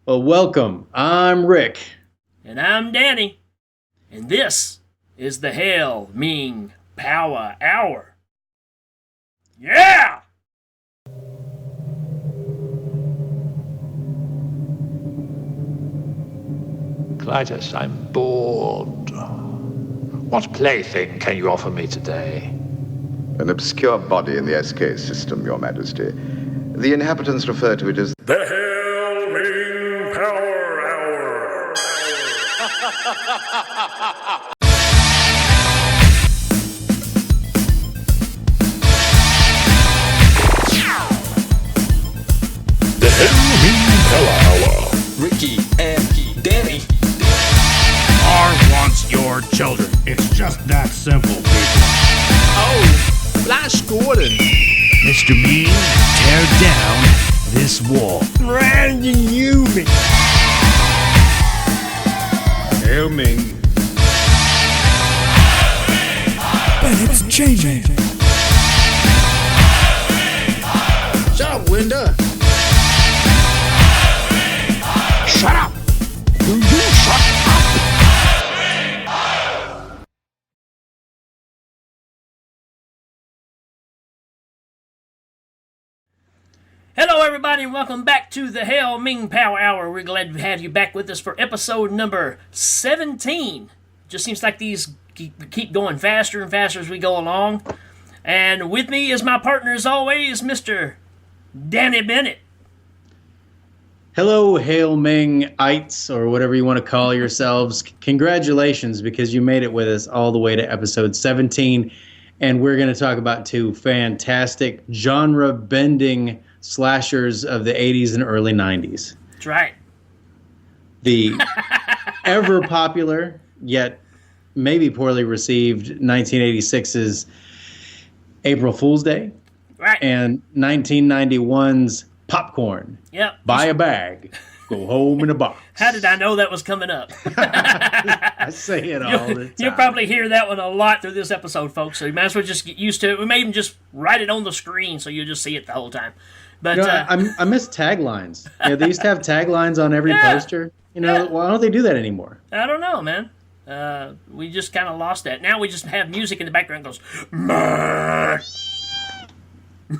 Well, welcome. I'm Rik. And I'm Danny. And this is the Hail Ming Power Hour. Yeah! Clytus, I'm bored. What plaything can you offer me today? An obscure body in the SK system, Your Majesty. The inhabitants refer to it as the Hail Ming Power Hour. The Hail Ming Power Hour. Ricky and Danny are once your children. It's just that simple, people. Oh, Flash Gordon. Mr. Ming, tear down this wall. Brandon Newman. Hail Ming. But it's changing. Shut up, Winda. Shut up. Will you shut up? Hello, everybody, and welcome back to the Hail Ming Power Hour. We're glad to have you back with us for episode number 17. Just seems like these keep going faster and faster as we go along. And with me is my partner, as always, Mr. Danny Bennett. Hello, Hail Ming-ites, or whatever you want to call yourselves. Congratulations, because you made it with us all the way to episode 17. And we're going to talk about two fantastic genre-bending slashers of the 80s and early 90s. That's right. The ever-popular, yet maybe poorly received, 1986's April Fool's Day. Right. And 1991's Popcorn. Yep. Buy a bag, go home in a box. How did I know that was coming up? I say it all the time. You'll probably hear that one a lot through this episode, folks, so you might as well just get used to it. We may even just write it on the screen so you'll just see it the whole time. But I miss taglines. They used to have taglines on every poster. Why don't they do that anymore? I don't know, man. We just kind of lost that. Now we just have music in the background that goes, Merk.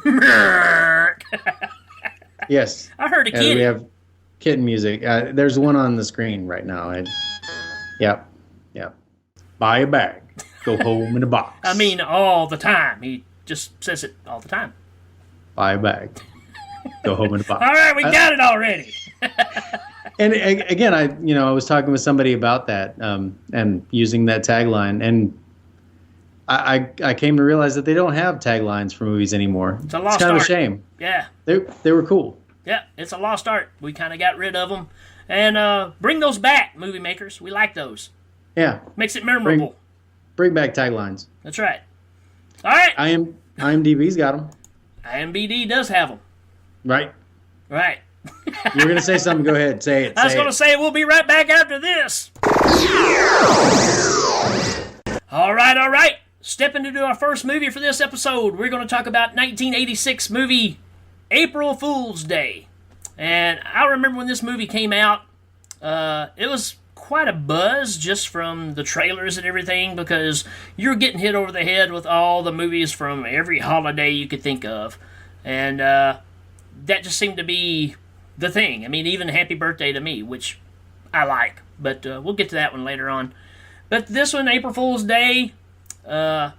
Merk. Yes. I heard a kid. We have kitten music. There's one on the screen right now. Yep. Buy a bag, go home in a box. I mean, all the time. He just says it all the time. Buy a bag, go home in a box. All right, we got it already. And again, I was talking with somebody about that and using that tagline, and I came to realize that they don't have taglines for movies anymore. It's a lost kind art. of a shame. Yeah. They were cool. Yeah, it's a lost art. We kind of got rid of them. And bring those back, movie makers. We like those. Yeah. Makes it memorable. Bring back taglines. That's right. All right. IMDb's got them. IMDb does have them. Right. Right. You were going to say something. Go ahead. Say it. I was going to say we'll be right back after this. All right. Stepping into our first movie for this episode, we're going to talk about 1986 movie April Fool's Day. And I remember when this movie came out, it was quite a buzz just from the trailers and everything, because you're getting hit over the head with all the movies from every holiday you could think of. And that just seemed to be the thing. I mean, even Happy Birthday to Me, which I like. But we'll get to that one later on. But this one, April Fool's Day, got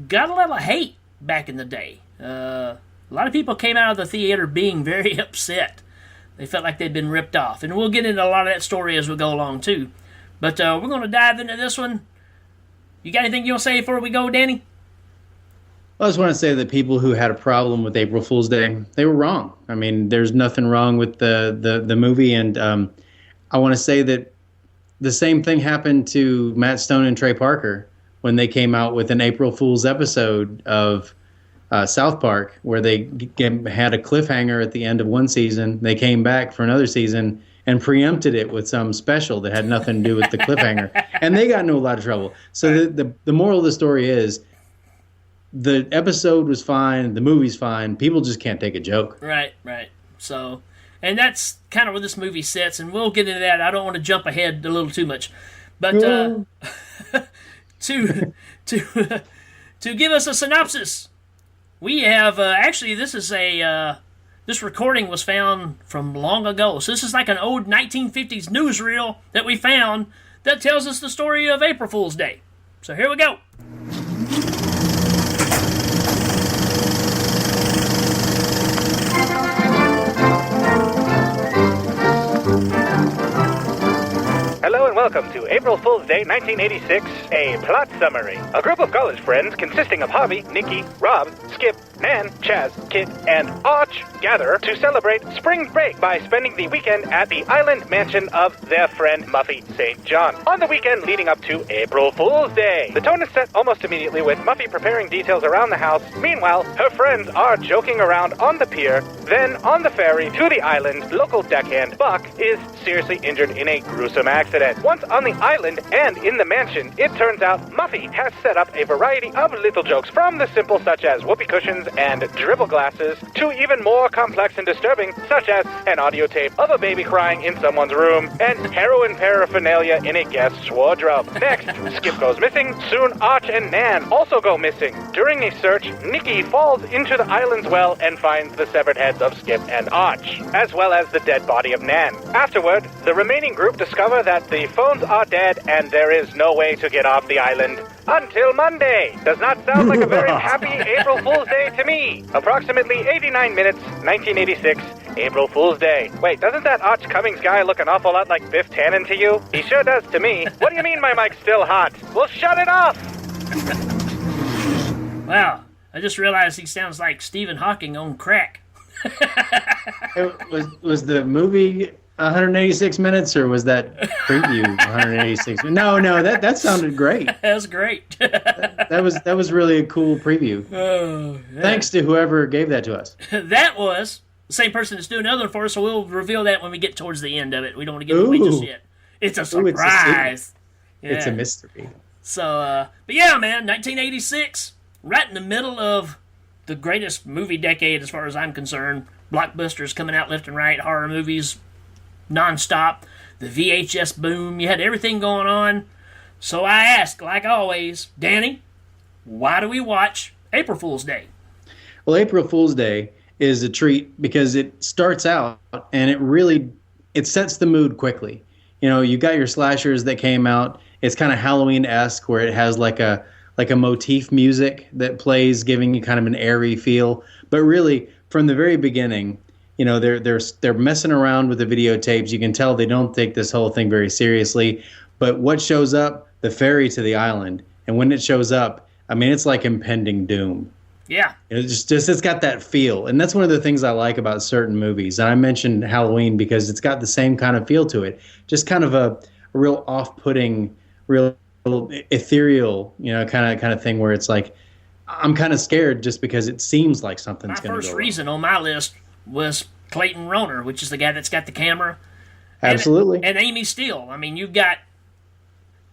a little hate back in the day. A lot of people came out of the theater being very upset. They felt like they'd been ripped off. And we'll get into a lot of that story as we go along, too. But we're going to dive into this one. You got anything you want to say before we go, Danny? I just want to say that people who had a problem with April Fool's Day, they were wrong. I mean, there's nothing wrong with the movie. And I want to say that the same thing happened to Matt Stone and Trey Parker when they came out with an April Fool's episode of South Park, where they had a cliffhanger at the end of one season. They came back for another season and preempted it with some special that had nothing to do with the cliffhanger. And they got into a lot of trouble. So the moral of the story is, the episode was fine, the movie's fine, people just can't take a joke. Right. So, And that's kind of where this movie sits, and we'll get into that. I don't want to jump ahead a little too much. But to give us a synopsis, we have actually this is this recording was found from long ago. So this is like an old 1950s newsreel that we found that tells us the story of April Fool's Day. So here we go. Hello and welcome to April Fool's Day 1986, a plot summary. A group of college friends consisting of Harvey, Nikki, Rob, Skip, Nan, Chaz, Kit, and Arch gather to celebrate spring break by spending the weekend at the island mansion of their friend Muffy St. John on the weekend leading up to April Fool's Day. The tone is set almost immediately with Muffy preparing details around the house. Meanwhile, her friends are joking around on the pier. Then, on the ferry to the island, local deckhand Buck is seriously injured in a gruesome accident. Once on the island and in the mansion, it turns out Muffy has set up a variety of little jokes, from the simple such as whoopee cushions and dribble glasses to even more complex and disturbing such as an audio tape of a baby crying in someone's room and heroin paraphernalia in a guest's wardrobe. Next, Skip goes missing. Soon Arch and Nan also go missing. During a search, Nikki falls into the island's well and finds the severed heads of Skip and Arch, as well as the dead body of Nan. Afterward, the remaining group discover that the phones are dead and there is no way to get off the island until Monday. Does not sound like a very happy April Fool's Day to me. Approximately 89 minutes, 1986, April Fool's Day. Wait, doesn't that Arch Cummings guy look an awful lot like Biff Tannen to you? He sure does to me. What do you mean my mic's still hot? Well, shut it off! Wow, I just realized he sounds like Stephen Hawking on crack. Was the movie 186 minutes, or was that preview 186? No, that sounded great. That was great. that was really a cool preview. Oh, yeah. Thanks to whoever gave that to us. That was the same person that's doing another one for us, so we'll reveal that when we get towards the end of it. We don't want to give it away just yet. It's a surprise. It's a mystery. So, but yeah, man, 1986, right in the middle of the greatest movie decade as far as I'm concerned. Blockbusters coming out left and right, horror movies nonstop, the VHS boom, you had everything going on. So I ask, like always, Danny, why do we watch April Fool's Day? Well, April Fool's Day is a treat because it starts out and it sets the mood quickly. You know, you got your slashers that came out. It's kind of Halloween-esque where it has like a motif music that plays, giving you kind of an airy feel. But really, from the very beginning, you know, they're messing around with the videotapes. You can tell they don't take this whole thing very seriously. But what shows up? The ferry to the island. And when it shows up, I mean, it's like impending doom. Yeah. It's got that feel. And that's one of the things I like about certain movies. And I mentioned Halloween because it's got the same kind of feel to it. Just kind of a real off-putting, real ethereal, you know, kind of thing where it's like, I'm kind of scared just because it seems like something's going to go wrong. My first reason on my list was Clayton Rohner, which is the guy that's got the camera. Absolutely. And Amy Steele. I mean, you've got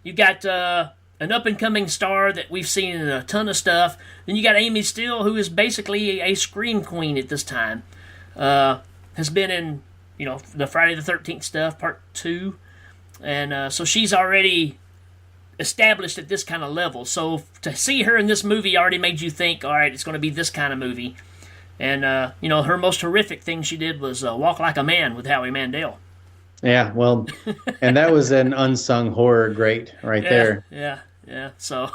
an up-and-coming star that we've seen in a ton of stuff. Then you got Amy Steele, who is basically a scream queen at this time. Has been in, you know, the Friday the 13th stuff, part 2. And so she's already established at this kind of level. So to see her in this movie already made you think, all right, it's going to be this kind of movie. And, you know, her most horrific thing she did was Walk Like a Man with Howie Mandel. Yeah, well, and that was an unsung horror great there. Yeah. So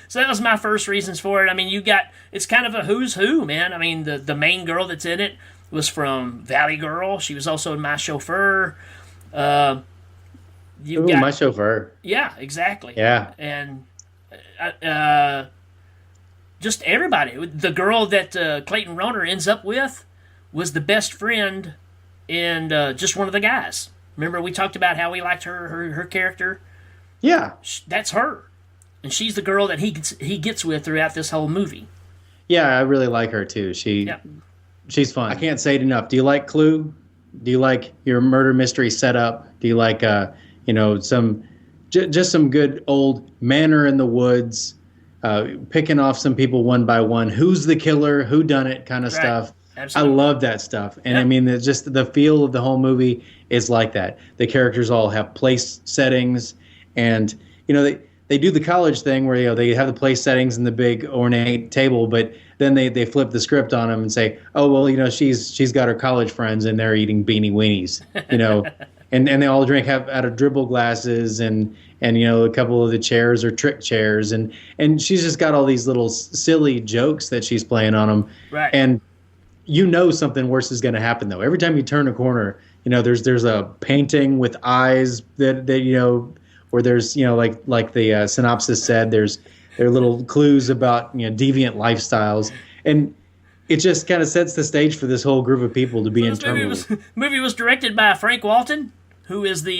so that was my first reasons for it. I mean, it's kind of a who's who, man. I mean, the main girl that's in it was from Valley Girl. She was also in My Chauffeur. My Chauffeur. Yeah, exactly. Yeah. And just everybody. The girl that Clayton Rohner ends up with was the best friend and just one of the guys. Remember we talked about how we liked her character? Yeah. That's her. And she's the girl that he gets with throughout this whole movie. Yeah, I really like her too. She's fun. I can't say it enough. Do you like Clue? Do you like your murder mystery setup? Do you like just some good old Manor in the Woods, picking off some people one by one, who's the killer, who done it kind of stuff? Absolutely. I love that stuff. And I mean, just the feel of the whole movie is like that. The characters all have place settings, and they do the college thing where they have the place settings and the big ornate table, but then they flip the script on them and say, oh well, she's got her college friends and they're eating beanie weenies, and they all drink out of dribble glasses, and a couple of the chairs are trick chairs, and she's just got all these little silly jokes that she's playing on them, right? And something worse is going to happen though. Every time you turn a corner, there's a painting with eyes that or there's like the synopsis said, there are little clues about deviant lifestyles, and it just kind of sets the stage for this whole group of people to be in turmoil. Movie was directed by Frank Walton, who is the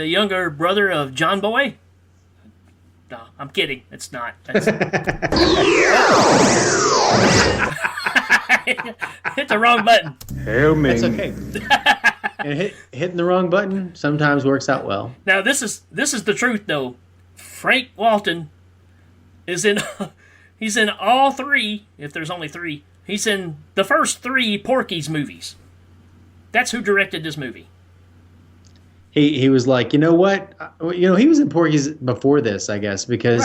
younger brother of John Boy. No, I'm kidding. It's not. Hit the wrong button. Hail Ming. That's okay. And hitting the wrong button sometimes works out well. Now this is the truth though. Frank Walton is in. He's in all three. If there's only three, he's in the first three Porky's movies. That's who directed this movie. He was like, you know what? He was in Porky's before this, I guess, because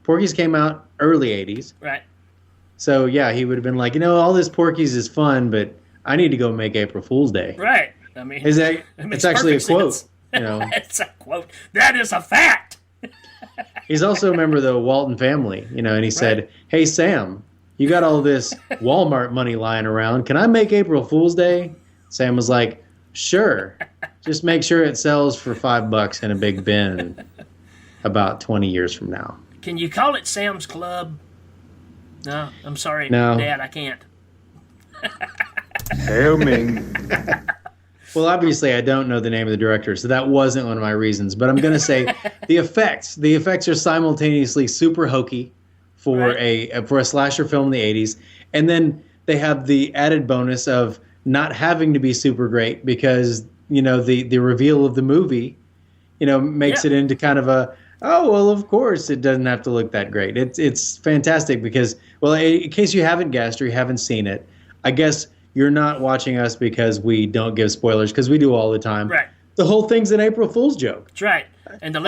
Porky's came out early '80s. Right. So yeah, he would have been like, all this Porky's is fun, but I need to go make April Fool's Day. Right. I mean, it's actually a quote. Sense. It's a quote. That is a fact. He's also a member of the Walton family, and he said, "Hey Sam, you got all this Walmart money lying around. Can I make April Fool's Day?" Sam was like, "Sure. Just make sure it sells for $5 in a big bin about 20 years from now." Can you call it Sam's Club? No, I'm sorry, no. Dad, I can't. Hail Ming. Well, obviously, I don't know the name of the director, so that wasn't one of my reasons. But I'm going to say the effects. The effects are simultaneously super hokey for a slasher film in the 80s, and then they have the added bonus of not having to be super great because the reveal of the movie, makes it into kind of a, oh well, of course it doesn't have to look that great. It's fantastic because, well, in case you haven't guessed or you haven't seen it, I guess you're not watching us because we don't give spoilers, because we do all the time. Right. The whole thing's an April Fool's joke. That's right. And the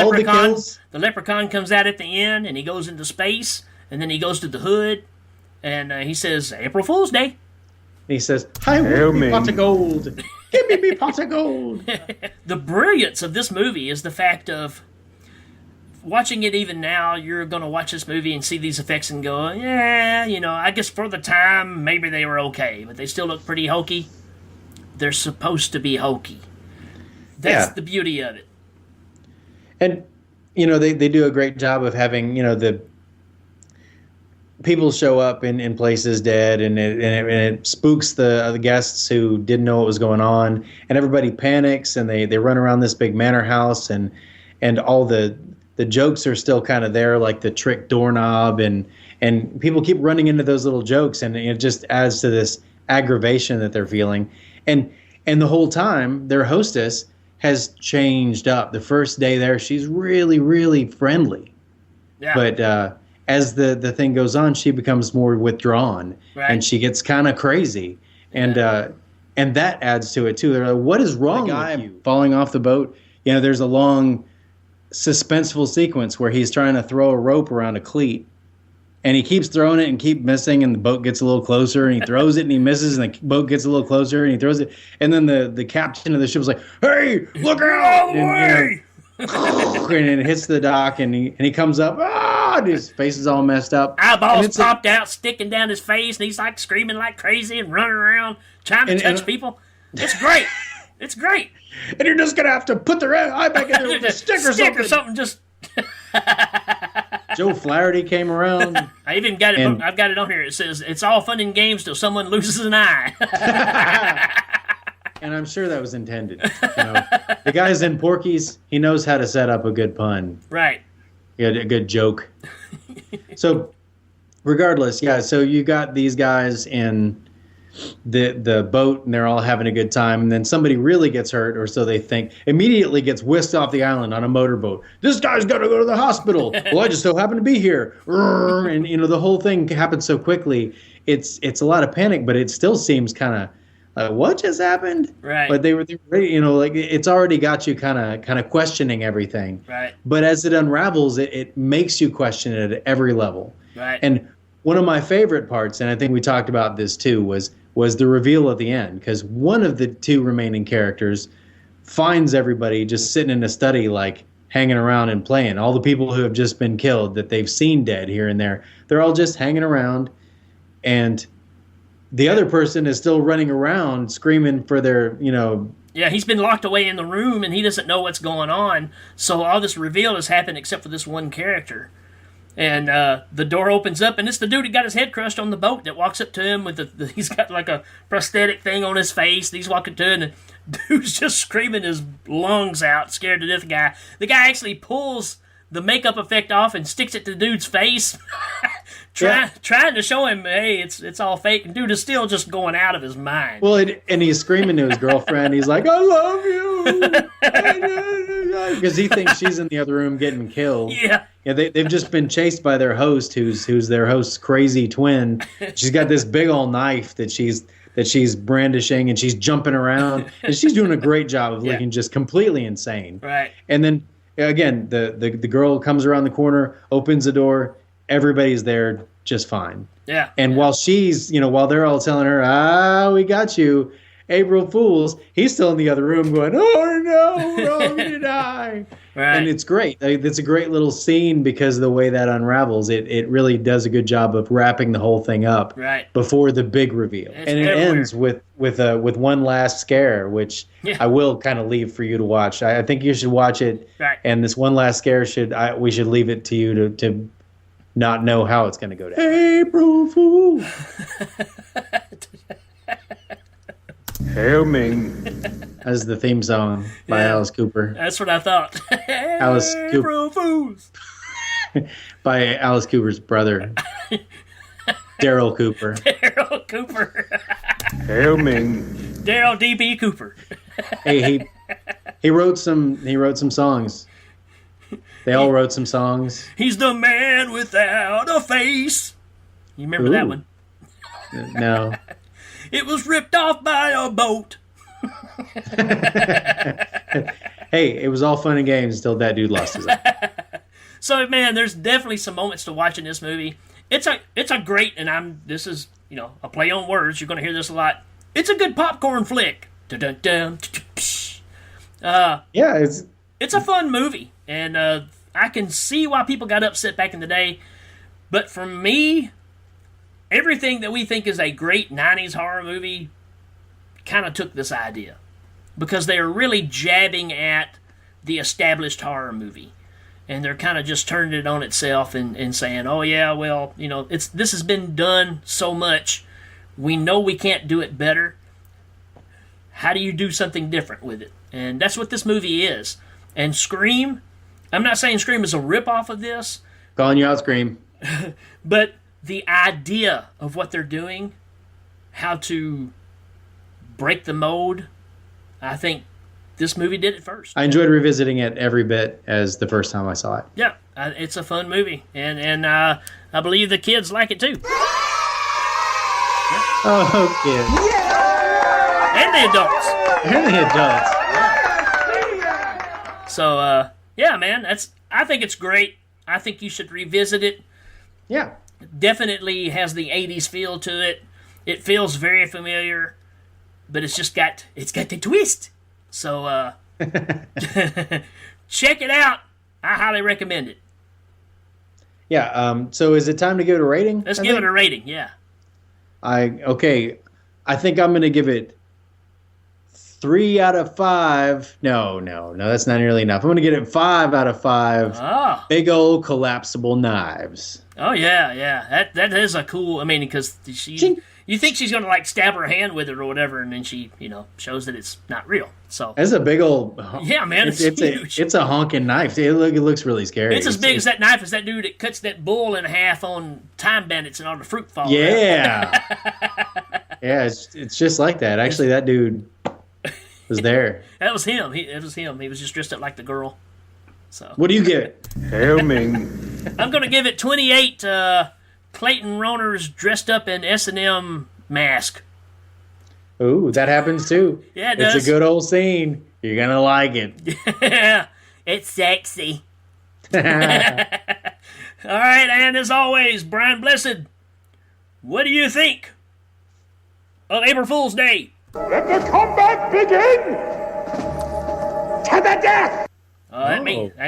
leprechaun comes out at the end, and he goes into space, and then he goes to the hood, and he says, April Fool's Day. And he says, "Hi, me pot of gold. Give me pot of gold." The brilliance of this movie is the fact of watching it even now. You're going to watch this movie and see these effects and go, yeah, I guess for the time, maybe they were okay, but they still look pretty hokey. They're supposed to be hokey. That's the beauty of it. And, they do a great job of having, the people show up in places dead, and it spooks the guests who didn't know what was going on, and everybody panics, and they run around this big manor house, and all the jokes are still kind of there, like the trick doorknob, and people keep running into those little jokes, and it just adds to this aggravation that they're feeling. And the whole time, their hostess has changed up. The first day there, she's really, really friendly. Yeah. But as the thing goes on, she becomes more withdrawn, and she gets kind of crazy. And that adds to it, too. They're like, what is wrong with you? Falling off the boat. There's a long suspenseful sequence where he's trying to throw a rope around a cleat, and he keeps throwing it and keep missing, and the boat gets a little closer, and he throws it and he misses, and the boat gets a little closer, and he throws it, and then the captain of the ship was like, "Hey, look out!" And it hits the dock, and he comes up, and his face is all messed up, eyeballs popped out, sticking down his face, and he's like screaming like crazy and running around trying to touch people. It's great. It's great. And you're just gonna have to put the eye back in there with a stick or something. Just. Joe Flaherty came around. I even got it. I've got it on here. It says, "It's all fun and games till someone loses an eye." And I'm sure that was intended. The guy's in Porky's. He knows how to set up a good pun. Right. A good joke. So, regardless, so you got these guys in the boat, and they're all having a good time, and then somebody really gets hurt, or so they think, immediately gets whisked off the island on a motorboat. This guy's got to go to the hospital. Well, I just so happen to be here. And the whole thing happens so quickly. It's a lot of panic, but it still seems kind of like, what just happened? Right. But they were like, it's already got you kind of questioning everything. Right. But as it unravels, it makes you question it at every level. Right. And one of my favorite parts, and I think we talked about this too, was the reveal at the end, because one of the two remaining characters finds everybody just sitting in a study, like hanging around and playing. All the people who have just been killed that they've seen dead here and there, they're all just hanging around, and the other person is still running around screaming for their, Yeah, he's been locked away in the room, and he doesn't know what's going on. So all this reveal has happened except for this one character. And the door opens up, and it's the dude who got his head crushed on the boat that walks up to him with he's got like a prosthetic thing on his face. He's walking to it, and the dude's just screaming his lungs out, scared to death. The guy actually pulls the makeup effect off and sticks it to the dude's face, trying to show him, hey, it's all fake. And dude is still just going out of his mind. Well, and he's screaming to his girlfriend. He's like, I love you. Because he thinks she's in the other room getting killed. Yeah. Yeah, they've just been chased by their host, who's their host's crazy twin. She's got this big old knife that she's brandishing, and she's jumping around. And she's doing a great job of looking just completely insane. Right. And then, again, the girl comes around the corner, opens the door, everybody's there just fine. Yeah. And while she's, while they're all telling her, we got you, April Fools, he's still in the other room going, oh no, we're all going to die. Right. And it's great. It's a great little scene because of the way that unravels. It really does a good job of wrapping the whole thing up before the big reveal. It's and it everywhere. ends with one last scare, which I will kind of leave for you to watch. I think you should watch it. Right. And this one last scare we should leave it to you to not know how it's going to go down. April Fool. Hail Ming. That's the theme song by Alice Cooper. That's what I thought. Alice Cooper. April Fools. By Alice Cooper's brother, Daryl Cooper. Daryl Cooper. Hail Ming. Daryl D.B. Cooper. Hey, he wrote some songs. They all wrote some songs. He's the man without a face. You remember that one? No. It was ripped off by a boat. Hey, it was all fun and games until that dude lost his eye. So, man, there's definitely some moments to watch in this movie. It's a great, and this is, a play on words. You're going to hear this a lot. It's a good popcorn flick. Dun-dun-dun. Yeah, it's a fun movie, and I can see why people got upset back in the day. But for me, everything that we think is a great 90s horror movie kind of took this idea. Because they are really jabbing at the established horror movie. And they're kind of just turning it on itself and saying, oh yeah, well, this has been done so much. We know we can't do it better. How do you do something different with it? And that's what this movie is. And Scream, I'm not saying Scream is a ripoff of this. Calling you out, Scream. But the idea of what they're doing, how to break the mold, I think this movie did it first. I enjoyed revisiting it every bit as the first time I saw it. Yeah, it's a fun movie. And I believe the kids like it too. Oh, kids. And the adults. And the adults. So, yeah, man, I think it's great. I think you should revisit it. Yeah. Definitely has the 80s feel to it. It feels very familiar, but it's got the twist. So, check it out. I highly recommend it. Yeah, so is it time to give it a rating? Let's give it a rating, yeah. I think I'm going to give it 3 out of 5. No, that's not nearly enough. I'm going to get it 5 out of 5. Oh. Big old collapsible knives. Oh, yeah. That is a cool, because you think she's going to, stab her hand with it or whatever, and then she, shows that it's not real. So it's a big old... Yeah, man, it's huge. It's a honking knife. It looks really scary. It's as big as that knife as that dude that cuts that bull in half on Time Bandits and all the fruit falls. Yeah. Yeah, it's just like that. Actually, that dude was there. That was him. It was him. He was just dressed up like the girl. So. What do you give it? Hail Ming. I'm going to give it 28 Clayton Roners dressed up in S&M mask. Ooh, that happens too. Yeah, it does. It's a good old scene. You're going to like it. Yeah, it's sexy. All right, and as always, Brian Blessed, what do you think of April Fool's Day? Let the combat begin! To the death! That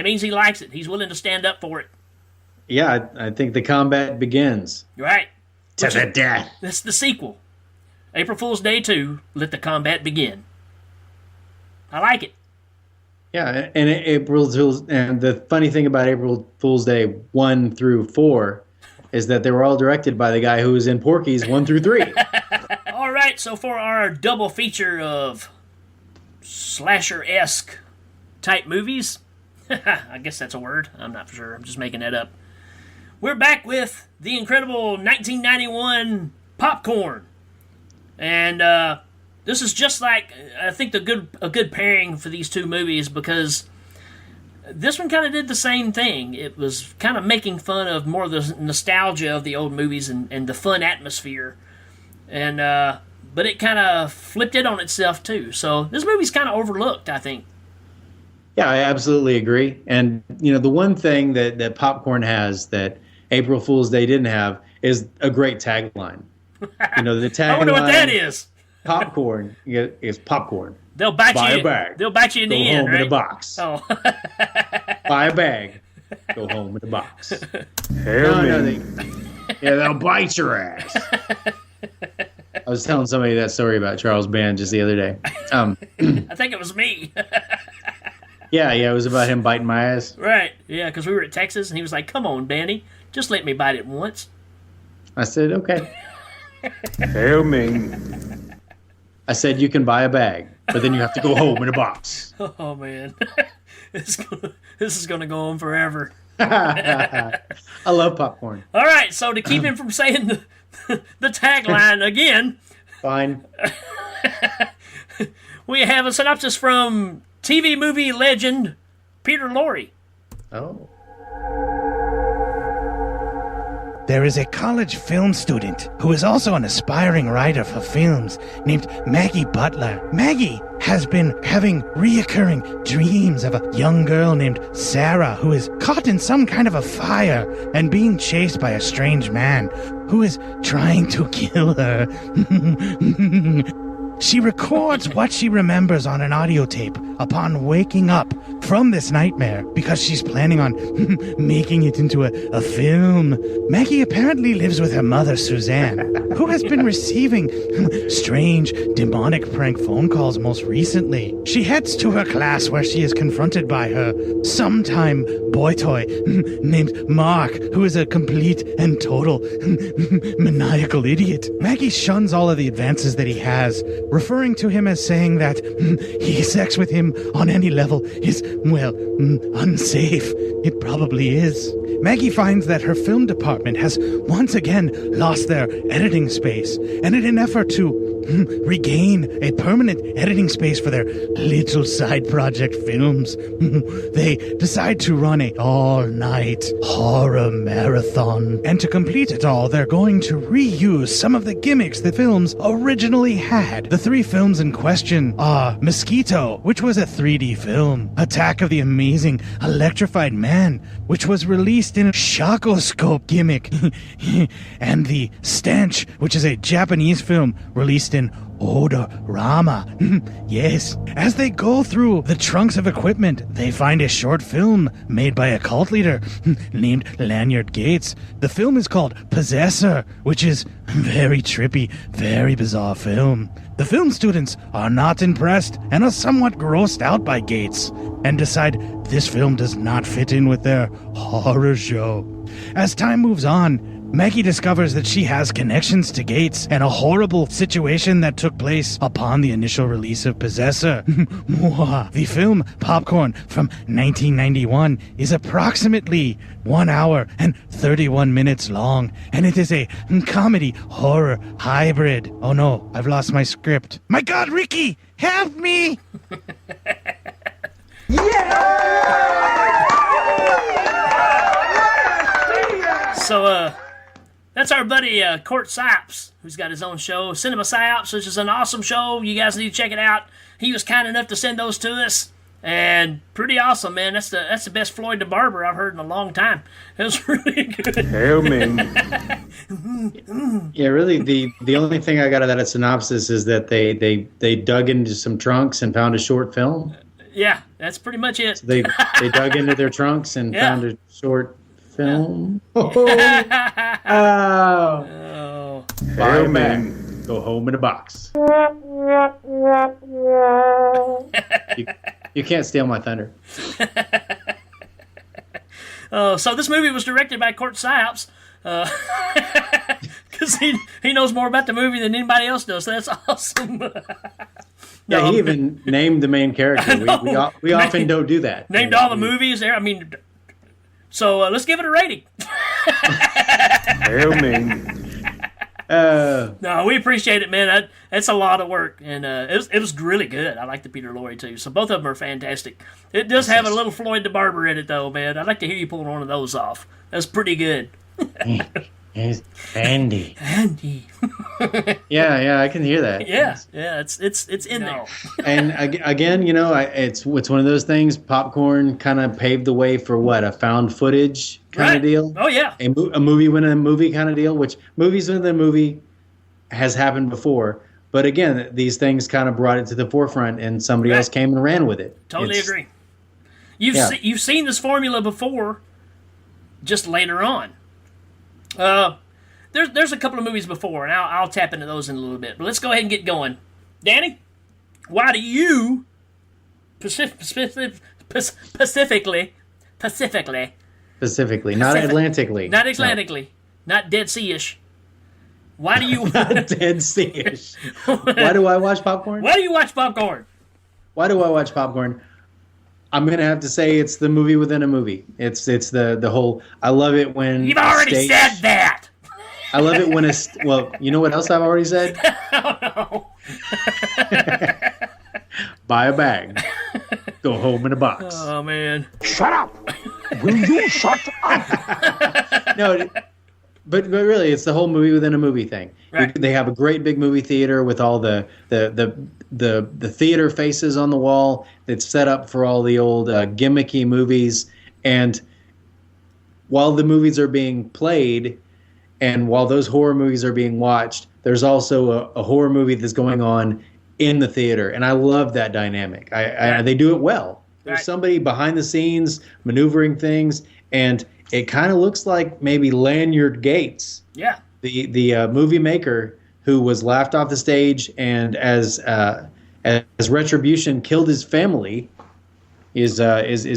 means he likes it. He's willing to stand up for it. Yeah, I think the combat begins. Right. To the death. That's the sequel. April Fool's Day 2, Let the Combat Begin. I like it. Yeah, and the funny thing about April Fool's Day 1 through 4 is that they were all directed by the guy who was in Porky's 1 through 3. All right, so for our double feature of slasher-esque type movies, I guess that's a word. I'm not sure. I'm just making that up. We're back with the incredible 1991 Popcorn. And this is just like, I think, a good pairing for these two movies, because this one kind of did the same thing. It was kind of making fun of more of the nostalgia of the old movies and the fun atmosphere. And but it kind of flipped it on itself, too. So this movie's kind of overlooked, I think. Yeah, I absolutely agree. And, the one thing that Popcorn has that April Fool's Day didn't have is a great tagline. The tagline. I wonder what that is. Popcorn is popcorn. They'll bite Buy you. a bag. They'll bite you in the end, Go home right? in a box. Oh. Buy a bag. Go home in a box. Hail they'll bite your ass. I was telling somebody that story about Charles Band just the other day. I think it was me. Yeah, it was about him biting my ass. Right, yeah, because we were at Texas, and he was like, "Come on, Danny, just let me bite it once." I said, okay. Hail Ming. I said, you can buy a bag, but then you have to go home in a box. Oh, man. This is going to go on forever. I love popcorn. All right, so to keep him from saying the tagline again. Fine. We have a synopsis from TV movie legend Peter Lorre. Oh. There is a college film student who is also an aspiring writer for films named Maggie Butler. Maggie has been having reoccurring dreams of a young girl named Sarah who is caught in some kind of a fire and being chased by a strange man who is trying to kill her. She records what she remembers on an audio tape upon waking up from this nightmare because she's planning on making it into a film. Maggie apparently lives with her mother, Suzanne, who has been receiving strange, demonic prank phone calls most recently. She heads to her class where she is confronted by her sometime boy toy named Mark, who is a complete and total maniacal idiot. Maggie shuns all of the advances that he has, referring to him as saying that sex with him on any level is, well, unsafe. It probably is. Maggie finds that her film department has once again lost their editing space, and in an effort to regain a permanent editing space for their little side project films, they decide to run a all-night horror marathon. And to complete it all, they're going to reuse some of the gimmicks the films originally had. The three films in question are Mosquito, which was a 3D film, Attack of the Amazing Electrified Man, which was released in a Shocoscope gimmick, and The Stench, which is a Japanese film released in Odorama. Yes. As they go through the trunks of equipment, they find a short film made by a cult leader named Lanyard Gates. The film is called Possessor, which is very trippy, very bizarre film. The film students are not impressed and are somewhat grossed out by Gates and decide this film does not fit in with their horror show. As time moves on, Maggie discovers that she has connections to Gates and a horrible situation that took place upon the initial release of Possessor. The film Popcorn from 1991 is approximately 1 hour and 31 minutes long, and it is a comedy horror hybrid. Oh no, I've lost my script. My God, Ricky, help me! So, that's our buddy Cort Psyops, who's got his own show, Cinema Psyops, which is an awesome show. You guys need to check it out. He was kind enough to send those to us, and pretty awesome, man. That's the best Floyd the Barber I've heard in a long time. It was really good. Hail Ming. Yeah, really, the only thing I got out of that synopsis is that they dug into some trunks and found a short film. Yeah, that's pretty much it. So they dug into their trunks and found a short film. Oh. Buy a bag. Go home in a box. You can't steal my thunder. So this movie was directed by Cort Psyops. Because he knows more about the movie than anybody else does. So that's awesome. Yeah, he even named the main character. We often don't do that. Named all the movies there. I mean, so let's give it a rating. Hail Ming. No, we appreciate it, man. That's a lot of work, and it was really good. I like the Peter Lorre too. So both of them are fantastic. It does have a little Floyd the Barber in it, though, man. I'd like to hear you pull one of those off. That's pretty good. It's Andy. Andy. Yeah, I can hear that. Yeah, it's in there. And again, it's one of those things. Popcorn kind of paved the way for a found footage kind of deal. Oh yeah, a movie within a movie kind of deal. Which movies within a movie has happened before, but again, these things kind of brought it to the forefront, and somebody else came and ran with it. Totally agree. You've seen this formula before, just later on. There's a couple of movies before, and I'll tap into those in a little bit. But let's go ahead and get going. Danny, why do you specifically, not Atlantically, not Dead Sea-ish? Why do you not Dead Sea-ish? Why do I watch Popcorn? Why do you watch Popcorn? Why do I watch Popcorn? I'm gonna have to say it's the movie within a movie. It's the whole. I love it when you've already said that. I love it when well, you know what else I've already said? Oh no. Buy a bag. Go home in a box. Oh man. Shut up! Will you shut up? No, but really, it's the whole movie within a movie thing. Right. They have a great big movie theater with all the theater faces on the wall that's set up for all the old gimmicky movies. And while the movies are being played, and while those horror movies are being watched, there's also a horror movie that's going on in the theater, and I love that dynamic. They do it well. There's somebody behind the scenes maneuvering things, and it kind of looks like maybe Lanyard Gates, the movie maker who was laughed off the stage, and as retribution killed his family, is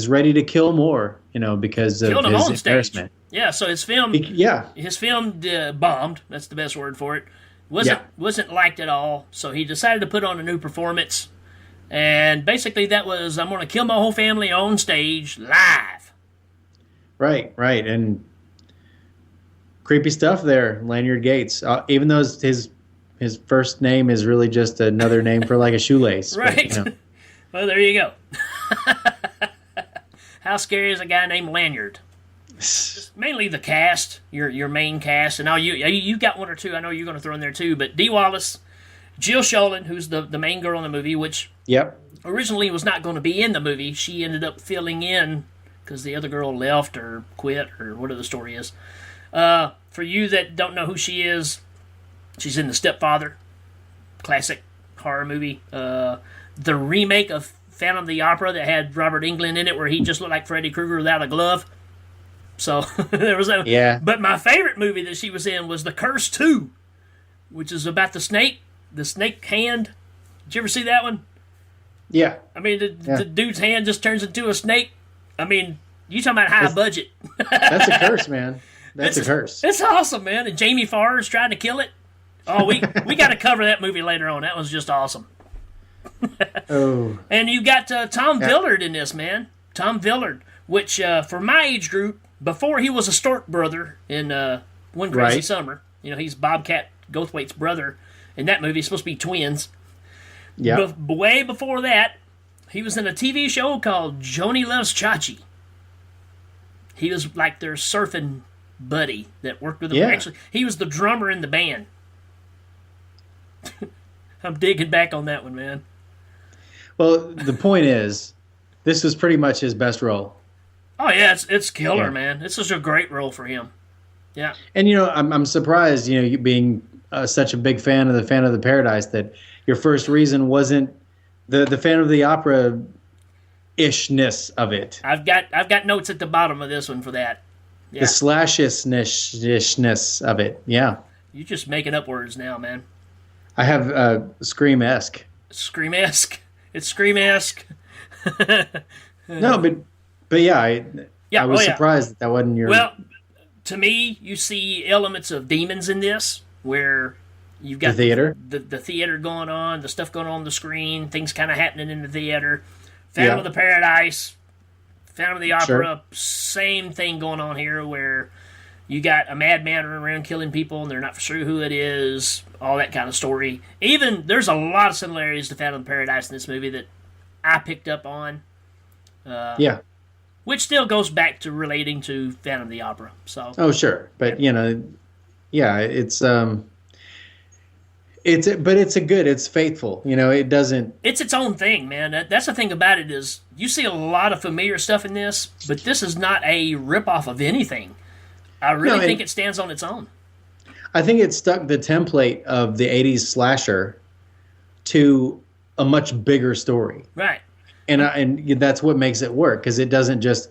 ready to kill more, because of his embarrassment. Yeah, so his film, bombed. That's the best word for it. Wasn't liked at all. So he decided to put on a new performance, and basically that was, I'm going to kill my whole family on stage live. Right, and creepy stuff there, Lanyard Gates. Even though his first name is really just another name for like a shoelace. Right. But, well, there you go. How scary is a guy named Lanyard? Mainly the cast, your main cast, and now you got one or two I know you're going to throw in there too, but Dee Wallace, Jill Sholin, who's the main girl in the movie, which originally was not going to be in the movie. She ended up filling in because the other girl left or quit or whatever the story is. For you that don't know who she is, she's in The Stepfather, classic horror movie. The remake of Phantom of the Opera that had Robert Englund in it, where he just looked like Freddy Krueger without a glove. So there was that. Yeah. But my favorite movie that she was in was The Curse 2, which is about the snake hand. Did you ever see that one? Yeah. I mean, the dude's hand just turns into a snake. I mean, you talking about high budget. That's a curse, man. That's a curse. It's awesome, man. And Jamie Farr's trying to kill it. Oh, we got to cover that movie later on. That was just awesome. Oh. And you got Tom Villard in this, man. Tom Villard, which for my age group, before he was a Stork brother in One Crazy Summer, he's Bobcat Goldthwait's brother in that movie. He's supposed to be twins. Yeah. Way before that, he was in a TV show called Joni Loves Chachi. He was like their surfing buddy that worked with them. Yeah. Actually, he was the drummer in the band. I'm digging back on that one, man. Well, the point is, this was pretty much his best role. Oh yeah, it's killer, man. This is a great role for him. Yeah. And I'm surprised, you being such a big fan of the Phantom of the Paradise, that your first reason wasn't the Phantom of the Opera ishness of it. I've got notes at the bottom of this one for that. Yeah. The slashishness of it. Yeah. You're just making up words now, man. I have Scream-esque. Scream-esque. It's Scream-esque. No, but yeah, I was surprised that wasn't your... Well, to me, you see elements of demons in this, where you've got the theater, the theater going on, the stuff going on the screen, things kind of happening in the theater. Phantom of the Paradise, Phantom of the Opera, same thing going on here, where you got a madman running around killing people, and they're not sure who it is, all that kind of story. Even, there's a lot of similarities to Phantom of the Paradise in this movie that I picked up on. Which still goes back to relating to Phantom of the Opera. So. Oh, sure. But, it's faithful. It doesn't... It's its own thing, man. That's the thing about it is you see a lot of familiar stuff in this, but this is not a ripoff of anything. I really think it stands on its own. I think it stuck the template of the 80s slasher to a much bigger story. Right. And that's what makes it work, because it isn't just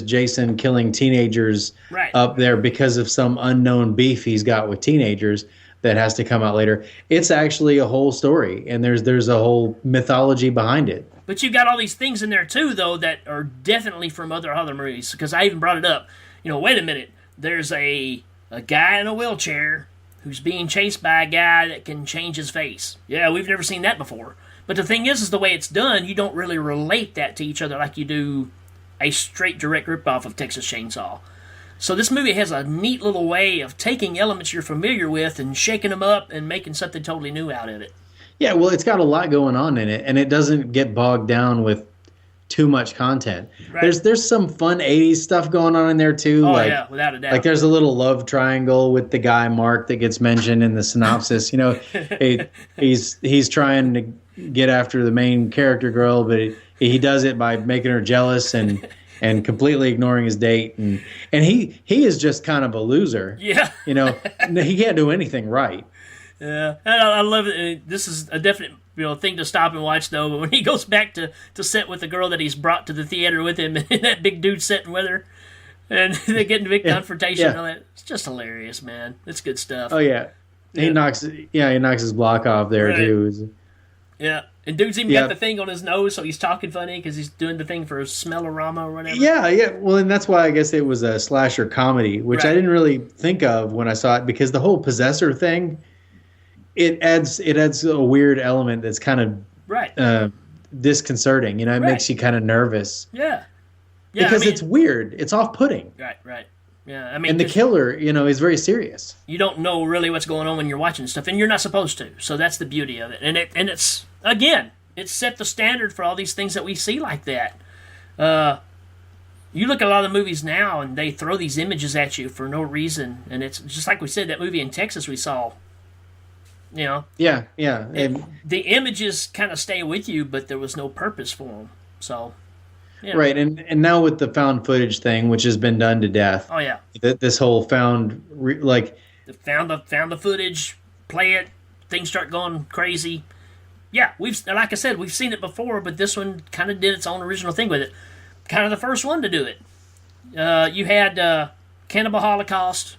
Jason killing teenagers up there because of some unknown beef he's got with teenagers that has to come out later. It's actually a whole story, and there's a whole mythology behind it. But you've got all these things in there too, though, that are definitely from other movies. Because I even brought it up. Wait a minute. There's a guy in a wheelchair who's being chased by a guy that can change his face. Yeah, we've never seen that before. But the thing is the way it's done, you don't really relate that to each other like you do a straight direct ripoff of Texas Chainsaw. So this movie has a neat little way of taking elements you're familiar with and shaking them up and making something totally new out of it. Yeah, well, it's got a lot going on in it, and it doesn't get bogged down with too much content. Right. There's some fun 80s stuff going on in there too. Oh, yeah, without a doubt. Like there's a little love triangle with the guy Mark that gets mentioned in the synopsis. He's trying to get after the main character girl, but he does it by making her jealous and completely ignoring his date, and he is just kind of a loser. Yeah. He can't do anything right. Yeah, and I love it. This is a definite thing to stop and watch, though. But when he goes back to sit with the girl that he's brought to the theater with him, and that big dude sitting with her, and they get in a big confrontation, and all that, it's just hilarious, man. It's good stuff. Oh yeah, he knocks his block off there too. Yeah, and dude's even got the thing on his nose, so he's talking funny because he's doing the thing for Smellorama or whatever. Yeah. Well, and that's why I guess it was a slasher comedy, which I didn't really think of when I saw it, because the whole possessor thing, it adds a weird element that's kind of disconcerting. It makes you kind of nervous. Yeah. Because it's weird. It's off-putting. Right. Yeah, and the killer, is very serious. You don't know really what's going on when you're watching stuff, and you're not supposed to. So that's the beauty of it. And it's again, it set the standard for all these things that we see like that. You look at a lot of the movies now, and they throw these images at you for no reason, and it's just like we said, that movie in Texas we saw. Yeah. The images kind of stay with you, but there was no purpose for them. So. Yeah. Right, and now with the found footage thing, which has been done to death. Oh yeah. This whole found the footage, play it, things start going crazy. Yeah, like I said, we've seen it before, but this one kind of did its own original thing with it. Kind of the first one to do it. You had Cannibal Holocaust.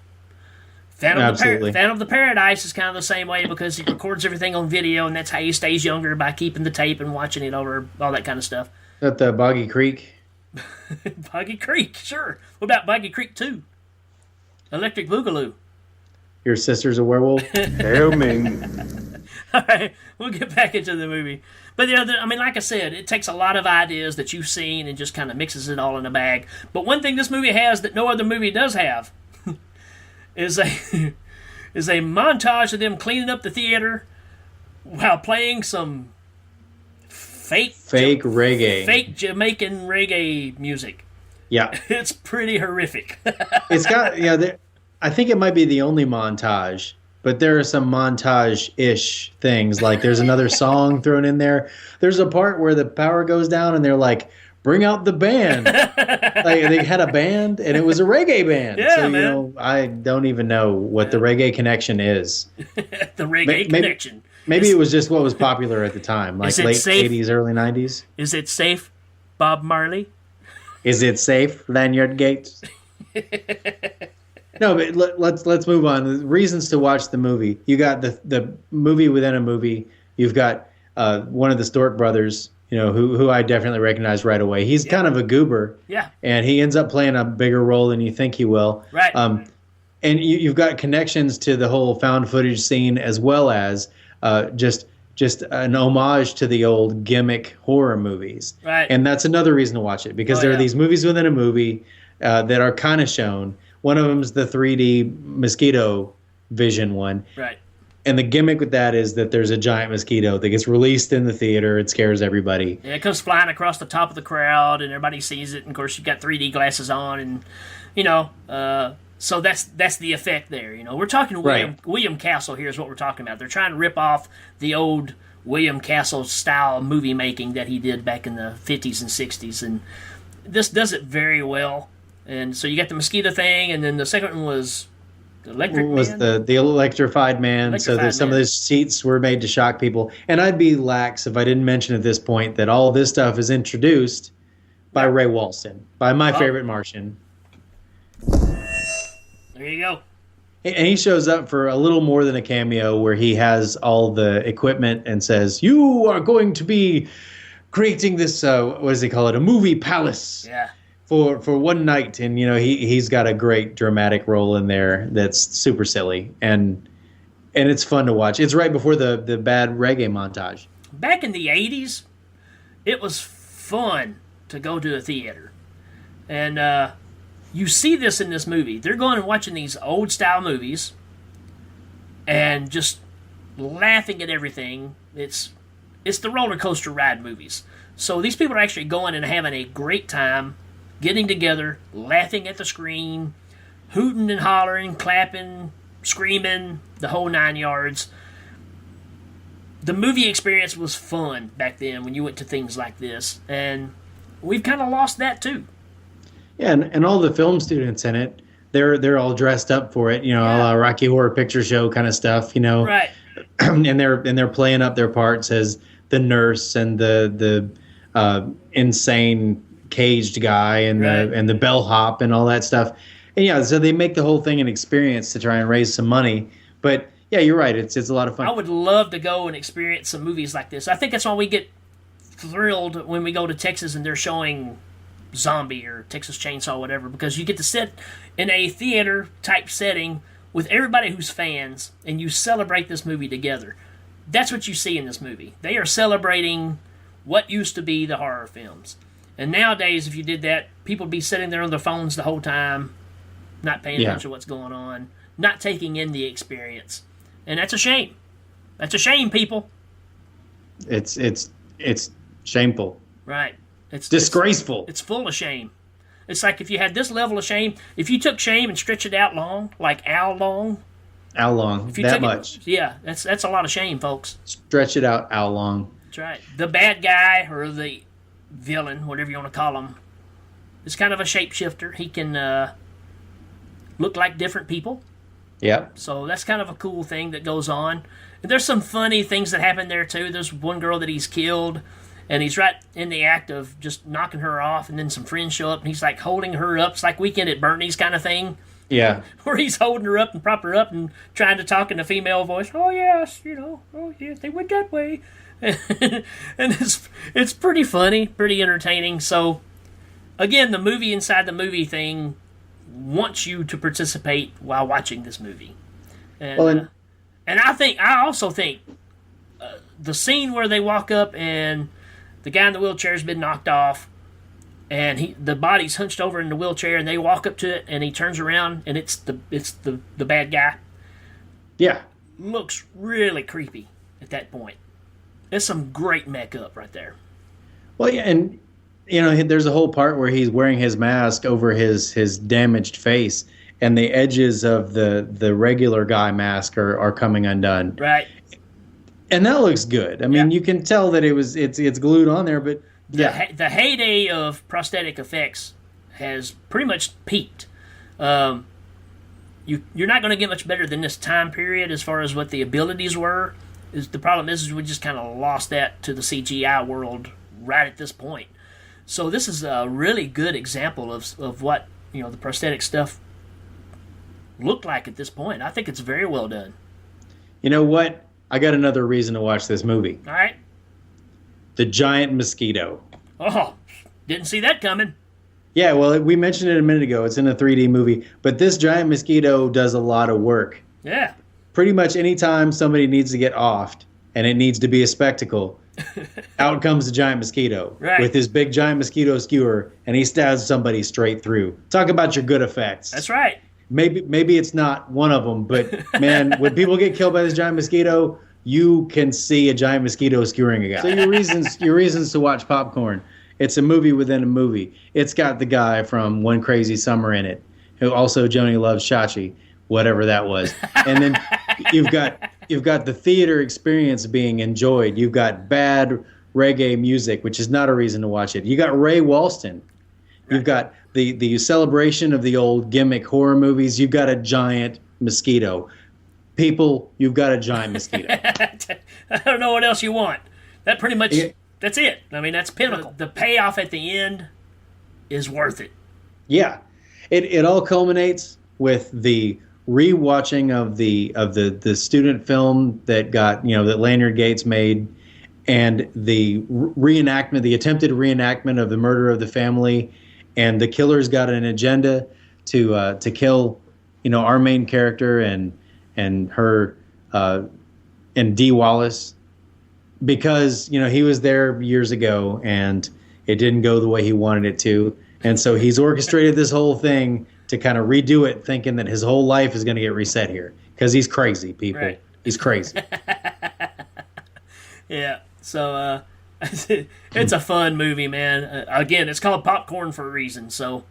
Phantom of the Paradise is kind of the same way, because he records everything on video, and that's how he stays younger, by keeping the tape and watching it over, all that kind of stuff. At the Boggy Creek? Boggy Creek, sure. What about Boggy Creek 2? Electric Boogaloo. Your sister's a werewolf? Hail Ming. All right, we'll get back into the movie. But, I mean, like I said, it takes a lot of ideas that you've seen and just kind of mixes it all in a bag. But one thing this movie has that no other movie does have is a montage of them cleaning up the theater while playing some fake reggae. Fake Jamaican reggae music. Yeah. It's pretty horrific. It's got, I think it might be the only montage, but there are some montage-ish things. Like there's another song thrown in there. There's a part where the power goes down and they're like, bring out the band. Like they had a band and it was a reggae band. Yeah, so, man. I don't even know what the reggae connection is. The reggae connection. Maybe it was just what was popular at the time, like late safe? 80s, early 90s. Is it safe, Bob Marley? Is it safe, Lanyard Gates? No, but let's move on. The reasons to watch the movie. You got the movie within a movie. You've got one of the Stork brothers, who I definitely recognize right away. He's kind of a goober. Yeah. And he ends up playing a bigger role than you think he will. Right. And you've got connections to the whole found footage scene as well as just an homage to the old gimmick horror movies. Right. And that's another reason to watch it because there are these movies within a movie that are kind of shown. One of them's the 3D mosquito vision one. Right. And the gimmick with that is that there's a giant mosquito that gets released in the theater. It scares everybody. Yeah, it comes flying across the top of the crowd, and everybody sees it. And of course, you've got 3D glasses on, and so that's the effect there. We're talking William Castle here is what we're talking about. They're trying to rip off the old William Castle style movie making that he did back in the 50s and 60s, and this does it very well. And so you got the mosquito thing, and then the second one was the electric man. Was the electrified man. So some of those seats were made to shock people. And I'd be lax if I didn't mention at this point that all this stuff is introduced by Ray Walston, by my favorite Martian. There you go. And he shows up for a little more than a cameo where he has all the equipment and says, you are going to be creating this, what does he call it, a movie palace. Yeah. For one night, and he's got a great dramatic role in there that's super silly, and it's fun to watch. It's right before the bad reggae montage. Back in the 80s, it was fun to go to a theater, and you see this in this movie. They're going and watching these old style movies, and just laughing at everything. It's the roller coaster ride movies. So these people are actually going and having a great time. Getting together, laughing at the screen, hooting and hollering, clapping, screaming, the whole 9 yards. The movie experience was fun back then when you went to things like this, and we've kind of lost that too. Yeah, and all the film students in it, they're all dressed up for it, a la Rocky Horror Picture Show kind of stuff, Right. and they're playing up their parts as the nurse and the insane caged guy and the bellhop and all that stuff. And so they make the whole thing an experience to try and raise some money. But yeah, you're right. It's a lot of fun. I would love to go and experience some movies like this. I think that's why we get thrilled when we go to Texas and they're showing Zombie or Texas Chainsaw, whatever, because you get to sit in a theater type setting with everybody who's fans and you celebrate this movie together. That's what you see in this movie. They are celebrating what used to be the horror films. And nowadays, if you did that, people would be sitting there on their phones the whole time, not paying attention to what's going on, not taking in the experience. And that's a shame. That's a shame, people. It's shameful. Right. It's disgraceful. It's full of shame. It's like if you had this level of shame, if you took shame and stretched it out long, like Al long. Al long, if you that took much. That's a lot of shame, folks. Stretch it out, Al long. That's right. The bad guy or the villain, whatever you want to call him, is kind of a shapeshifter. He can look like different people. Yep. So that's kind of a cool thing that goes on. And there's some funny things that happen there, too. There's one girl that he's killed, and he's right in the act of just knocking her off, and then some friends show up, and he's like holding her up. It's like Weekend at Bernie's kind of thing. Yeah. Where he's holding her up and prop her up and trying to talk in a female voice. Oh, yes, oh, yes, they went that way. And it's pretty funny, pretty entertaining. So, again, the movie inside the movie thing wants you to participate while watching this movie. And, Well, and I also think the scene where they walk up and the guy in the wheelchair has been knocked off, and the body's hunched over in the wheelchair, and they walk up to it, and he turns around, and it's the bad guy. Yeah. Looks really creepy at that point. There's some great makeup right there. Well, yeah, and there's a whole part where he's wearing his mask over his damaged face, and the edges of the regular guy mask are coming undone. Right. And that looks good. I mean, you can tell that it's glued on there, but the heyday of prosthetic effects has pretty much peaked. You're not going to get much better than this time period as far as what the abilities were. The problem is we just kind of lost that to the CGI world right at this point. So this is a really good example of what the prosthetic stuff looked like at this point. I think it's very well done. You know what? I got another reason to watch this movie. All right. The giant mosquito. Oh, didn't see that coming. Yeah, well, we mentioned it a minute ago. It's in a 3D movie. But this giant mosquito does a lot of work. Yeah. Pretty much anytime somebody needs to get offed and it needs to be a spectacle, out comes the giant mosquito with his big giant mosquito skewer, and he stabs somebody straight through. Talk about your good effects. That's right. Maybe it's not one of them, but man, when people get killed by this giant mosquito, you can see a giant mosquito skewering a guy. So your reasons to watch Popcorn. It's a movie within a movie. It's got the guy from One Crazy Summer in it, who also Joni Loves Chachi, whatever that was. And then you've got the theater experience being enjoyed. You've got bad reggae music, which is not a reason to watch it. You got Ray Walston. You've got the celebration of the old gimmick horror movies. You've got a giant mosquito. People, you've got a giant mosquito. I don't know what else you want. That pretty much, that's it. I mean, that's pinnacle. The payoff at the end is worth it. Yeah. It all culminates with the rewatching of the student film that got, that Lanyard Gates made, and the reenactment, the attempted reenactment of the murder of the family. And the killer's got an agenda to kill, our main character and her and Dee Wallace, because he was there years ago and it didn't go the way he wanted it to, and so he's orchestrated this whole thing to kind of redo it, thinking that his whole life is going to get reset here because he's crazy, people. Right. He's crazy. Yeah. So. It's a fun movie, man. Again, it's called Popcorn for a reason. So,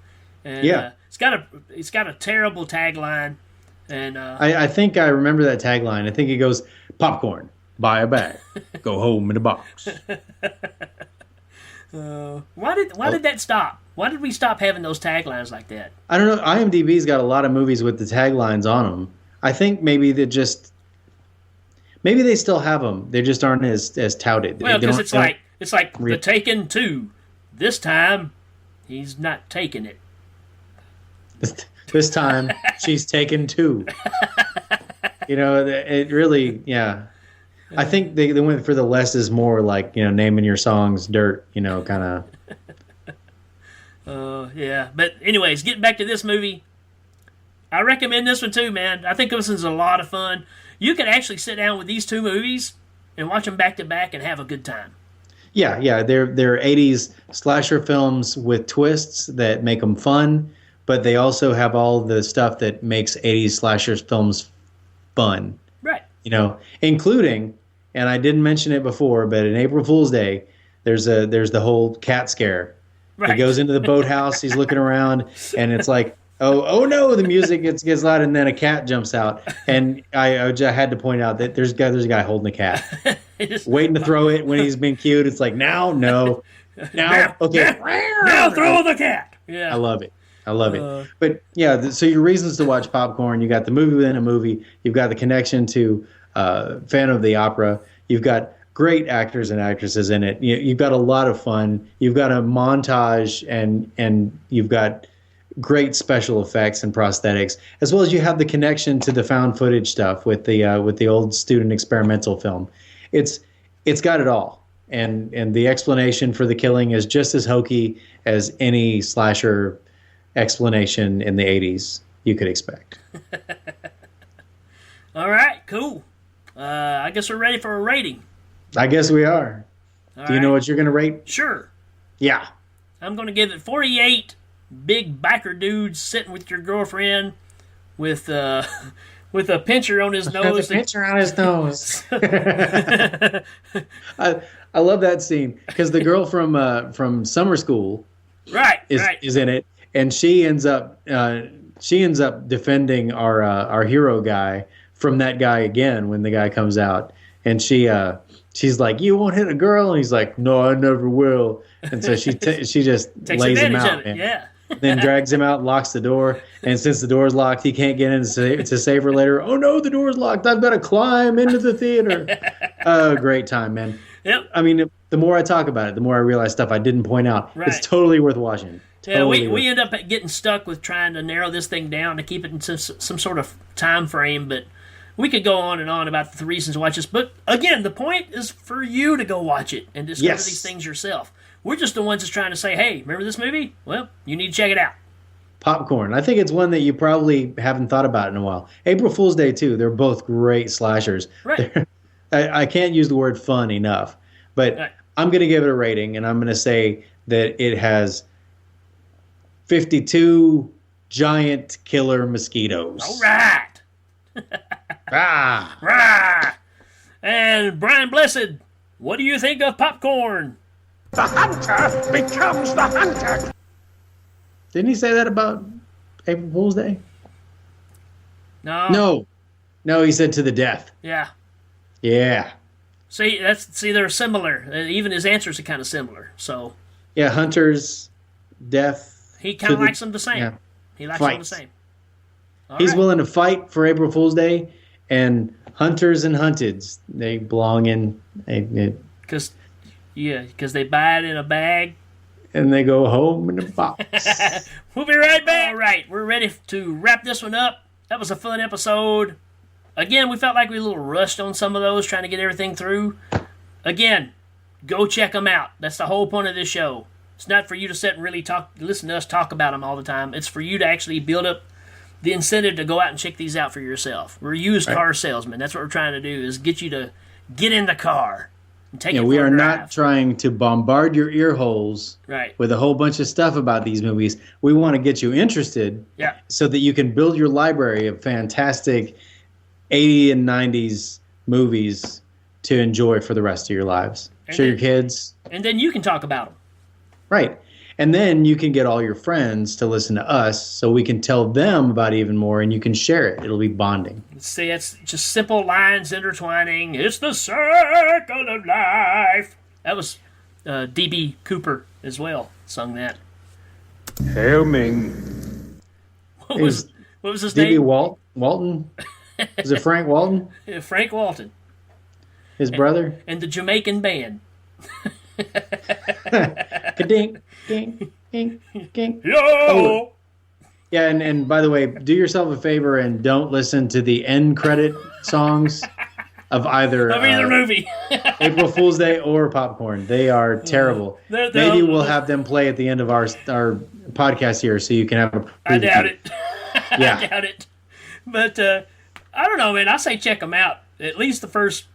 it's got a terrible tagline, and I think I remember that tagline. I think it goes, "Popcorn, buy a bag, go home in a box." Why did that stop? Why did we stop having those taglines like that? I don't know. IMDb's got a lot of movies with the taglines on them. I think maybe they still have them. They just aren't as touted. Well, because it's like The Taken 2. This time, he's not taking it. This time, she's taken 2. It really, yeah. I think they went for the less is more, like, naming your songs dirt, kind of. Yeah. But anyways, getting back to this movie, I recommend this one too, man. I think this one's a lot of fun. You can actually sit down with these two movies and watch them back to back and have a good time. Yeah, they're 80s slasher films with twists that make them fun, but they also have all the stuff that makes 80s slasher films fun. Right. Including, and I didn't mention it before, but in April Fool's Day, there's the whole cat scare. Right. He goes into the boathouse, he's looking around, and it's like, oh no, the music gets loud, and then a cat jumps out. And I had to point out that there's a guy holding a cat, waiting to throw it when he's being cute. It's like, now, no. Now, okay. Now throw the cat. Yeah. I love it. But yeah, so your reasons to watch Popcorn, you got the movie within a movie. You've got the connection to Phantom of the Opera. You've got great actors and actresses in it. You've got a lot of fun. You've got a montage, and you've got great special effects and prosthetics, as well as you have the connection to the found footage stuff with the old student experimental film. It's got it all, and the explanation for the killing is just as hokey as any slasher explanation in the 80s you could expect. All right, cool. I guess we're ready for a rating. I guess we are. Do you know what you're going to rate? Sure. Yeah. I'm going to give it 48 big biker dudes sitting with your girlfriend with a pincher on his nose. The pincher on his nose. I love that scene because the girl from summer school is in it, and she ends up defending our hero guy from that guy again when the guy comes out, and she's like, "You won't hit a girl," and he's like, "No, I never will." And so she just lays him out, and then drags him out, locks the door, and since the door's locked, he can't get in to save her later. Oh no, the door's locked! I've got to climb into the theater. Great time, man. Yep. I mean, the more I talk about it, the more I realize stuff I didn't point out. Right. It's totally worth watching. Totally we end up getting stuck with trying to narrow this thing down to keep it in some sort of time frame, but we could go on and on about the reasons to watch this. But again, the point is for you to go watch it and discover these things yourself. We're just the ones that's trying to say, hey, remember this movie? Well, you need to check it out. Popcorn. I think it's one that you probably haven't thought about in a while. April Fool's Day, too. They're both great slashers. Right. I can't use the word fun enough, but I'm going to give it a rating, and I'm going to say that it has 52 giant killer mosquitoes. All right. Rah! Rah! And Brian Blessed, what do you think of Popcorn? The hunter becomes the hunter. Didn't he say that about April Fool's Day? No. No, he said to the death. Yeah. Yeah. See, they're similar. Even his answers are kind of similar. So. Yeah, hunters, death. He kind of likes them the same. Yeah. He likes them the same. He's willing to fight for April Fool's Day, and hunters and hunteds, they belong in because they buy it in a bag. And they go home in a box. We'll be right back. All right, we're ready to wrap this one up. That was a fun episode. Again, we felt like we were a little rushed on some of those, trying to get everything through. Again, go check them out. That's the whole point of this show. It's not for you to sit and really listen to us talk about them all the time. It's for you to actually build up the incentive to go out and check these out for yourself. We're used car salesmen. That's what we're trying to do, is get you to get in the car. We are not trying to bombard your ear holes with a whole bunch of stuff about these movies. We want to get you interested so that you can build your library of fantastic 80s and 90s movies to enjoy for the rest of your lives. Show your kids. And then you can talk about them. Right. And then you can get all your friends to listen to us so we can tell them about even more, and you can share it. It'll be bonding. See, it's just simple lines intertwining. It's the circle of life. That was D.B. Cooper as well sung that. Hail Ming. What was his D.B. name? Walton? Was it Frank Walton? Frank Walton. His brother? And the Jamaican band. Ka-dink, ding, ding, ding. Yo! Oh. Yeah, and by the way, do yourself a favor and don't listen to the end credit songs of either movie. April Fool's Day or Popcorn. They are terrible. Maybe we'll have them play at the end of our podcast here so you can have a preview. I doubt it. Yeah. I doubt it. But I don't know, man. I say check them out. At least the first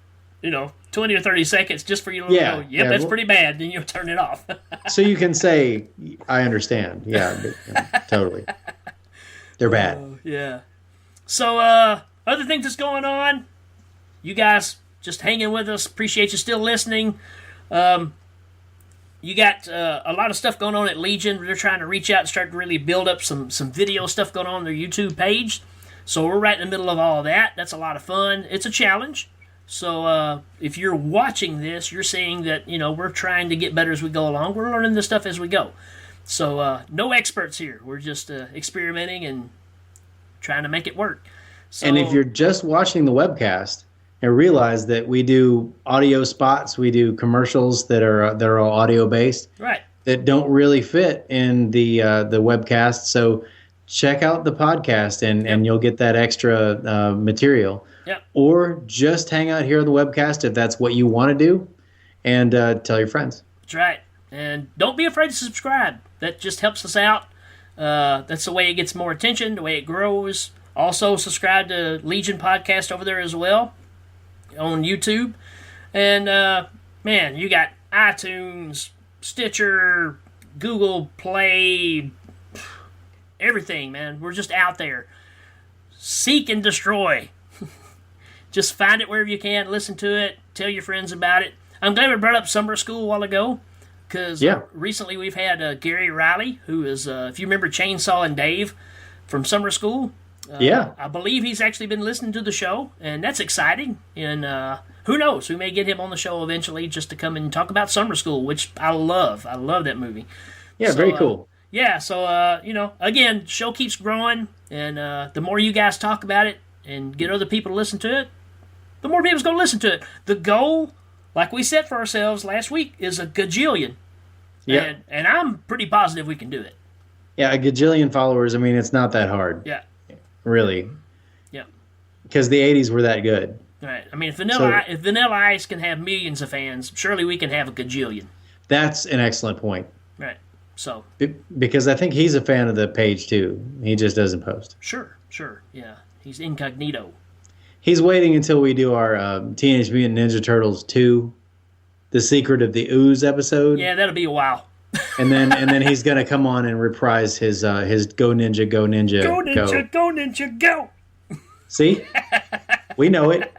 20 or 30 seconds just for you to know, that's pretty bad, then you'll turn it off. So you can say, I understand. Yeah, totally. They're bad. Yeah. So, other things that's going on, you guys just hanging with us. Appreciate you still listening. You got a lot of stuff going on at Legion. They're trying to reach out and start to really build up some video stuff going on their YouTube page. So we're right in the middle of all of that. That's a lot of fun. It's a challenge. So if you're watching this, you're seeing that, we're trying to get better as we go along. We're learning this stuff as we go. So no experts here. We're just experimenting and trying to make it work. So, and if you're just watching the webcast and realize that we do audio spots, we do commercials that are all audio based, right? That don't really fit in the webcast. So check out the podcast and you'll get that extra material. Yep. Or just hang out here on the webcast if that's what you want to do, and tell your friends. That's right. And don't be afraid to subscribe. That just helps us out. That's the way it gets more attention, the way it grows. Also, subscribe to Legion Podcast over there as well on YouTube. And, man, you got iTunes, Stitcher, Google Play, everything, man. We're just out there. Seek and destroy. Just find it wherever you can, listen to it, tell your friends about it. I'm glad we brought up summer school a while ago, because recently we've had Gary Riley, who is, if you remember Chainsaw and Dave from summer school. I believe he's actually been listening to the show, and that's exciting. And who knows, we may get him on the show eventually just to come and talk about summer school, which I love. I love that movie. Yeah, very cool. Again, show keeps growing, and the more you guys talk about it and get other people to listen to it, the more people's going to listen to it. The goal, like we set for ourselves last week, is a gajillion. Yeah. And I'm pretty positive we can do it. Yeah, a gajillion followers, I mean, it's not that hard. Yeah. Really. Yeah. Because the 80s were that good. Right. I mean, if Vanilla Ice can have millions of fans, surely we can have a gajillion. That's an excellent point. Right. So. Because I think he's a fan of the page, too. He just doesn't post. Sure. Yeah. He's incognito. He's waiting until we do our Teenage Mutant Ninja Turtles 2, The Secret of the Ooze episode. Yeah, that'll be a while. and then he's going to come on and reprise his Go Ninja, Go Ninja, Go. Go Ninja, Go Ninja, Go! See? We know it.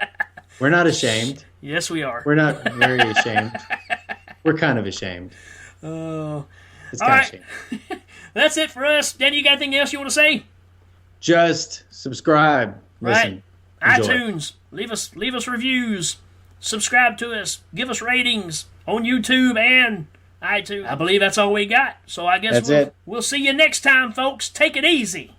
We're not ashamed. Yes, we are. We're not very ashamed. We're kind of ashamed. Oh. It's kind of shame. That's it for us. Danny, you got anything else you want to say? Just subscribe. Listen. Right. Enjoy. iTunes. Leave us reviews. Subscribe to us. Give us ratings on YouTube and iTunes. I believe that's all we got. So I guess we'll see you next time, folks. Take it easy.